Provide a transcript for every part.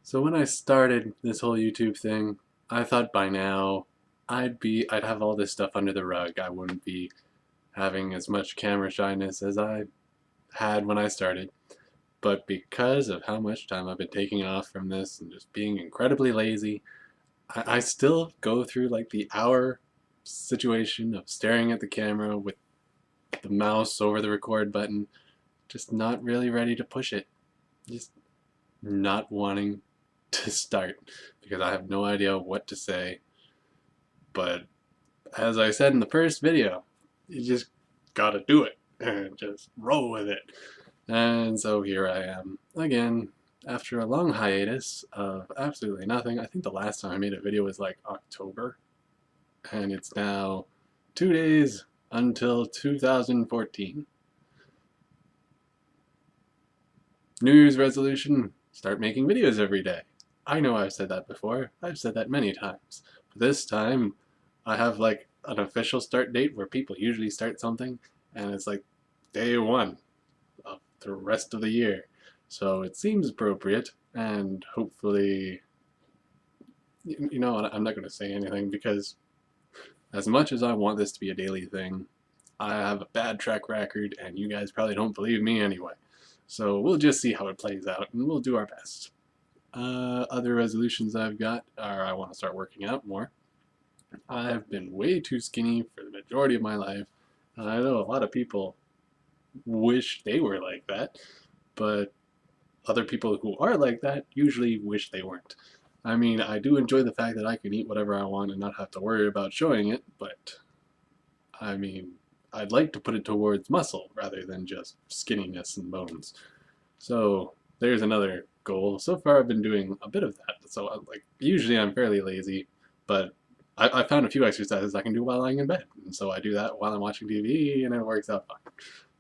So when I started this whole YouTube thing, I thought by now I'd have all this stuff under the rug. I wouldn't be having as much camera shyness as I had when I started. But because of how much time I've been taking off from this and just being incredibly lazy, I still go through like the hour situation of staring at the camera with the mouse over the record button, just not really ready to push it. Just not wanting to start because I have no idea what to say. But as I said in the first video, you just gotta do it and just roll with it. And so here I am again after a long hiatus of absolutely nothing. I think the last time I made a video was like October, and it's now 2 days until 2014. New Year's resolution, start making videos every day. I know I've said that before. I've said that many times. But this time, I have like an official start date where people usually start something, and it's like day one of the rest of the year. So it seems appropriate, and hopefully, you know what, I'm not going to say anything because as much as I want this to be a daily thing, I have a bad track record, and you guys probably don't believe me anyway. So we'll just see how it plays out, and we'll do our best. Other resolutions I've got are I want to start working out more. I've been way too skinny for the majority of my life, and I know a lot of people wish they were like that, but other people who are like that usually wish they weren't. I mean, I do enjoy the fact that I can eat whatever I want and not have to worry about showing it, but I mean, I'd like to put it towards muscle rather than just skinniness and bones. So there's another goal. So far I've been doing a bit of that. So like usually I'm fairly lazy, but I found a few exercises I can do while lying in bed. And so I do that while I'm watching TV and it works out fine.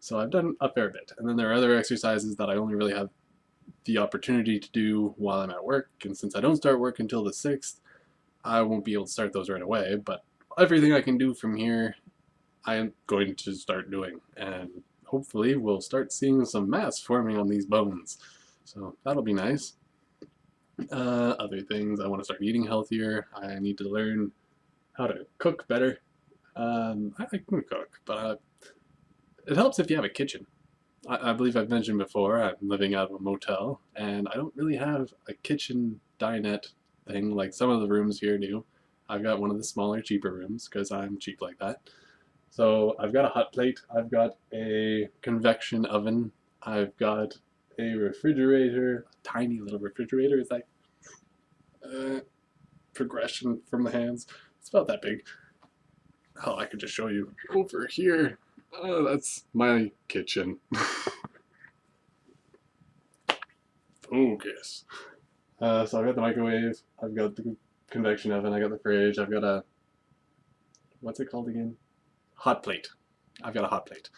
So I've done a fair bit. And then there are other exercises that I only really have the opportunity to do while I'm at work. And since I don't start work until the 6th, I won't be able to start those right away. But everything I can do from here, I am going to start doing. And hopefully we'll start seeing some mass forming on these bones. So that'll be nice. Other things, I want to start eating healthier. I need to learn how to cook better. I can cook, but it helps if you have a kitchen. I believe I've mentioned before, I'm living out of a motel, and I don't really have a kitchen dinette thing like some of the rooms here do. I've got one of the smaller, cheaper rooms because I'm cheap like that. So I've got a hot plate, I've got a convection oven, I've got a refrigerator, a tiny little refrigerator. It's like progression from the hands. It's about that big. Oh, I could just show you over here. Oh, that's my kitchen. Focus. So I've got the microwave, I've got the convection oven, I got the fridge, I've got a, what's it called again? Hot plate. I've got a hot plate.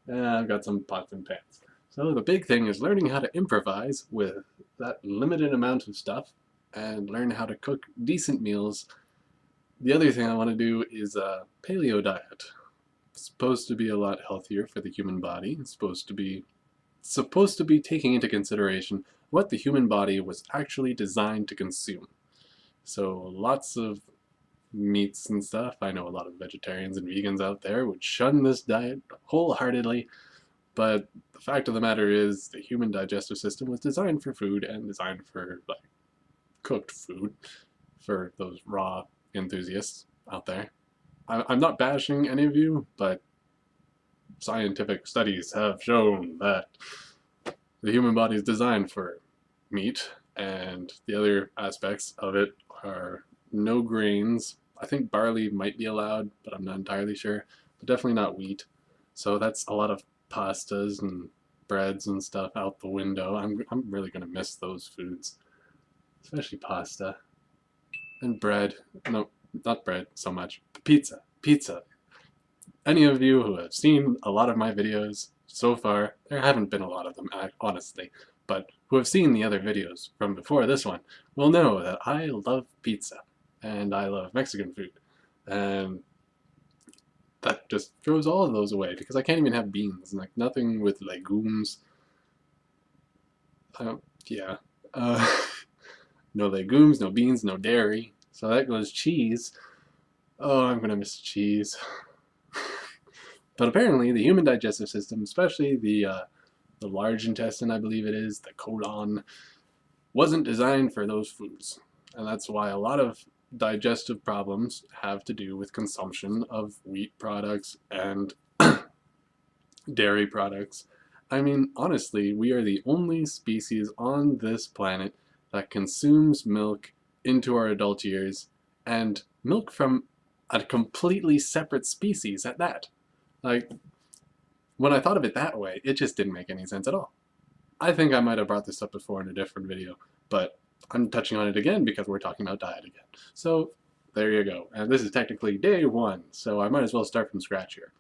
And I've got some pots and pans. So the big thing is learning how to improvise with that limited amount of stuff and learn how to cook decent meals. The other thing I want to do is a paleo diet. It's supposed to be a lot healthier for the human body. It's supposed to be taking into consideration what the human body was actually designed to consume. So lots of meats and stuff. I know a lot of vegetarians and vegans out there would shun this diet wholeheartedly, but the fact of the matter is the human digestive system was designed for food and designed for like cooked food for those raw enthusiasts out there. I'm not bashing any of you, but scientific studies have shown that the human body is designed for meat, and the other aspects of it are no grains. I think barley might be allowed, but I'm not entirely sure. But definitely not wheat. So that's a lot of pastas and breads and stuff out the window. I'm really gonna miss those foods, especially pasta and bread. No, not bread so much. Pizza. Pizza. Any of you who have seen a lot of my videos so far, there haven't been a lot of them, honestly, but who have seen the other videos from before this one will know that I love pizza and I love Mexican food, and that just throws all of those away because I can't even have beans, like nothing with legumes. Yeah. Uh, No legumes, no beans, no dairy. So that goes cheese. Oh, I'm gonna miss cheese. But apparently, the human digestive system, especially the large intestine, I believe it is, the colon, wasn't designed for those foods. And that's why a lot of digestive problems have to do with consumption of wheat products and dairy products. I mean, honestly, we are the only species on this planet that consumes milk into our adult years, and milk from a completely separate species at that. Like, when I thought of it that way, it just didn't make any sense at all. I think I might have brought this up before in a different video, but I'm touching on it again because we're talking about diet again. So there you go. And this is technically day one, so I might as well start from scratch here.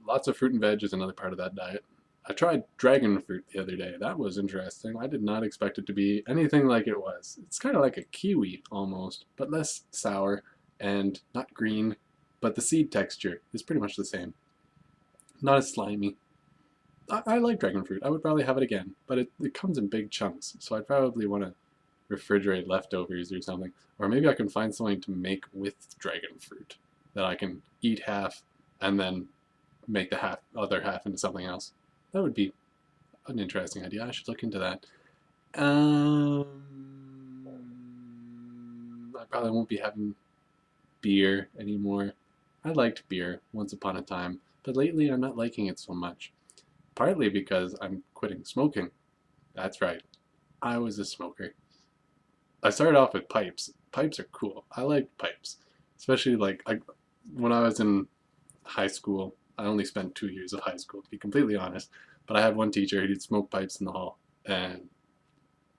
Lots of fruit and veg is another part of that diet. I tried dragon fruit the other day. That was interesting. I did not expect it to be anything like it was. It's kind of like a kiwi almost, but less sour and not green, but the seed texture is pretty much the same. Not as slimy. I like dragon fruit. I would probably have it again, but it comes in big chunks, so I'd probably want to refrigerate leftovers or something. Or maybe I can find something to make with dragon fruit that I can eat half and then make the other half into something else. That would be an interesting idea. I should look into that. I probably won't be having beer anymore. I liked beer once upon a time, but lately I'm not liking it so much. Partly because I'm quitting smoking. That's right. I was a smoker. I started off with pipes. Pipes are cool. I like pipes. Especially when I was in high school. I only spent 2 years of high school, to be completely honest. But I had one teacher who'd smoke pipes in the hall. And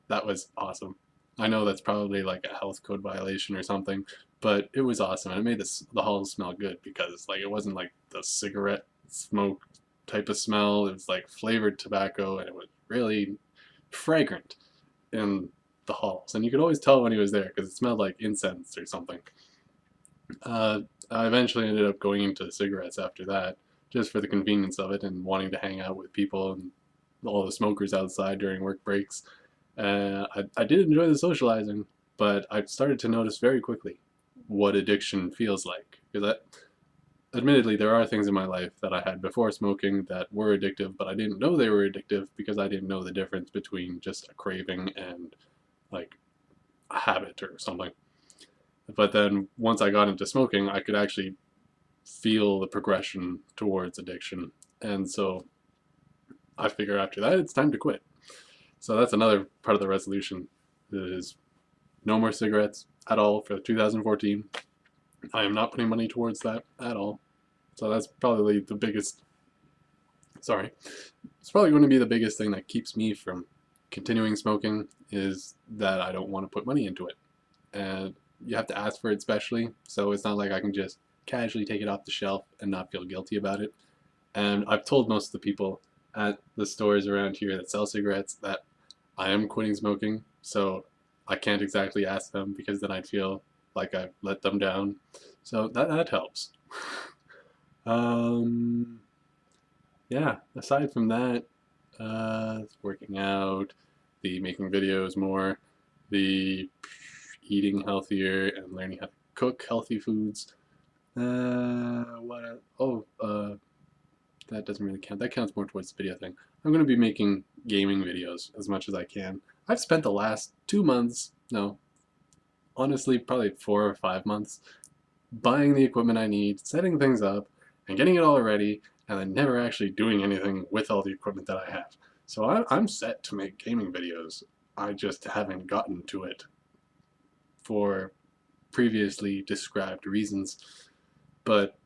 that was awesome. I know that's probably like a health code violation or something, but it was awesome. And it made the hall smell good because it wasn't like the cigarette smoke type of smell. It was like flavored tobacco, and it was really fragrant in the halls. And you could always tell when he was there because it smelled like incense or something. I eventually ended up going into cigarettes after that, just for the convenience of it and wanting to hang out with people and all the smokers outside during work breaks. I did enjoy the socializing, but I started to notice very quickly what addiction feels like. Because admittedly, there are things in my life that I had before smoking that were addictive, but I didn't know they were addictive because I didn't know the difference between just a craving and like a habit or something. But then once I got into smoking, I could actually feel the progression towards addiction. And so I figure after that, it's time to quit. So that's another part of the resolution is no more cigarettes at all for 2014. I am not putting money towards that at all. So that's probably the biggest, sorry, it's probably going to be the biggest thing that keeps me from continuing smoking is that I don't want to put money into it. And you have to ask for it specially, so it's not like I can just casually take it off the shelf and not feel guilty about it. And I've told most of the people at the stores around here that sell cigarettes that I am quitting smoking, so I can't exactly ask them because then I'd feel like I've let them down. So that helps. Yeah, aside from that, working out, the making videos more, the eating healthier and learning how to cook healthy foods. That doesn't really count. That counts more towards the video thing. I'm going to be making gaming videos as much as I can. I've spent the last 2 months, no, honestly, probably 4 or 5 months, buying the equipment I need, setting things up, and getting it all ready, and then never actually doing anything with all the equipment that I have. So I'm set to make gaming videos. I just haven't gotten to it for previously described reasons. But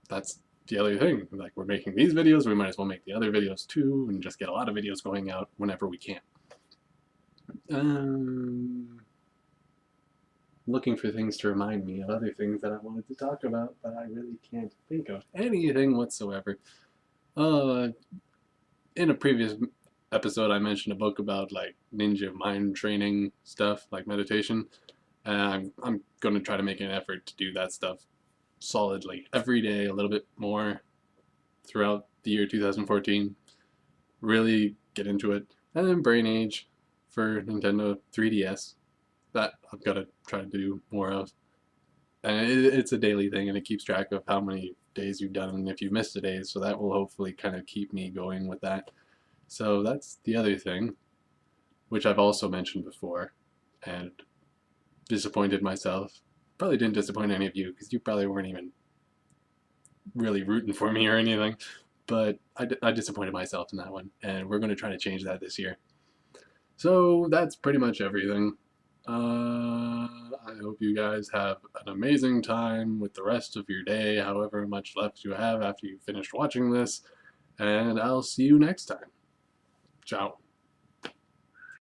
that's the other thing. Like, we're making these videos, we might as well make the other videos too, and just get a lot of videos going out whenever we can. Looking for things to remind me of other things that I wanted to talk about, but I really can't think of anything whatsoever. In a previous episode, I mentioned a book about like ninja mind training stuff, like meditation. And I'm going to try to make an effort to do that stuff solidly every day, a little bit more throughout the year 2014. Really get into it. And then Brain Age for Nintendo 3DS. That I've got to try to do more of. And it's a daily thing, and it keeps track of how many days you've done and if you've missed a day, so that will hopefully kind of keep me going with that. So that's the other thing, which I've also mentioned before, and disappointed myself. Probably didn't disappoint any of you, because you probably weren't even really rooting for me or anything, but I disappointed myself in that one, and we're going to try to change that this year. So that's pretty much everything. I hope you guys have an amazing time with the rest of your day, however much left you have after you finished watching this, and I'll see you next time. Ciao.